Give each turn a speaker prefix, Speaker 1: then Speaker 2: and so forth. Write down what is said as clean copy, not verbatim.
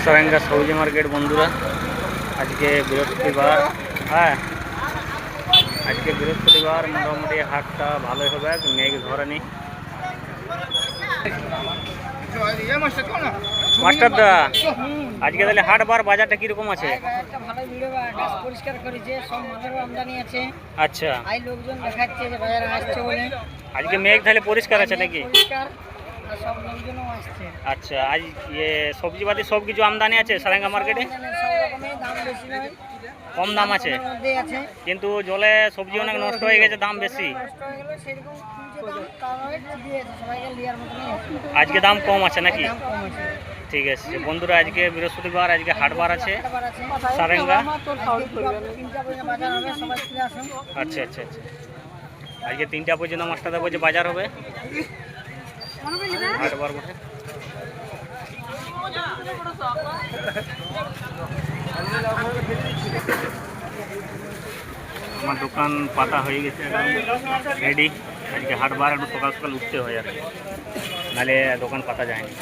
Speaker 1: সারেঙ্গা সবজি মার্কেট বন্ধুরা, আজকে বৃহস্পতিবার। হ্যাঁ, আজকে বৃহস্পতিবার, মোটামুটি হাটটা ভালোই হবে, মেঘ ধরেনি। মাস্টারদা, আজকে তাহলে হাট বার বাজারটা কিরকম আছে? আচ্ছা, আজকে মেঘ তাহলে পরিষ্কার আছে নাকি? আচ্ছা, আজ সবজিপাতি সব কিছু আমদানি আছে সারেঙ্গা মার্কেটে? কম দাম আছে, কিন্তু জলে সবজি অনেক নষ্ট হয়ে গেছে, দাম বেশি। আজকে দাম কম আছে নাকি? ঠিক আছে বন্ধুরা, আজকে বৃহস্পতিবার, আজকে হাটবার আছে সারেঙ্গা। আচ্ছা আচ্ছা আচ্ছা, আজকে 3টা পর্যন্ত মাস্টারদা বলছে বাজার হবে, হাটবার বটে। আমার দোকান পাতা হয়ে গেছে, একদম রেডি। আজকে হাটবার একটু সকাল সকাল উঠতে হয়, আর নাহলে দোকান পাতা যায়নি।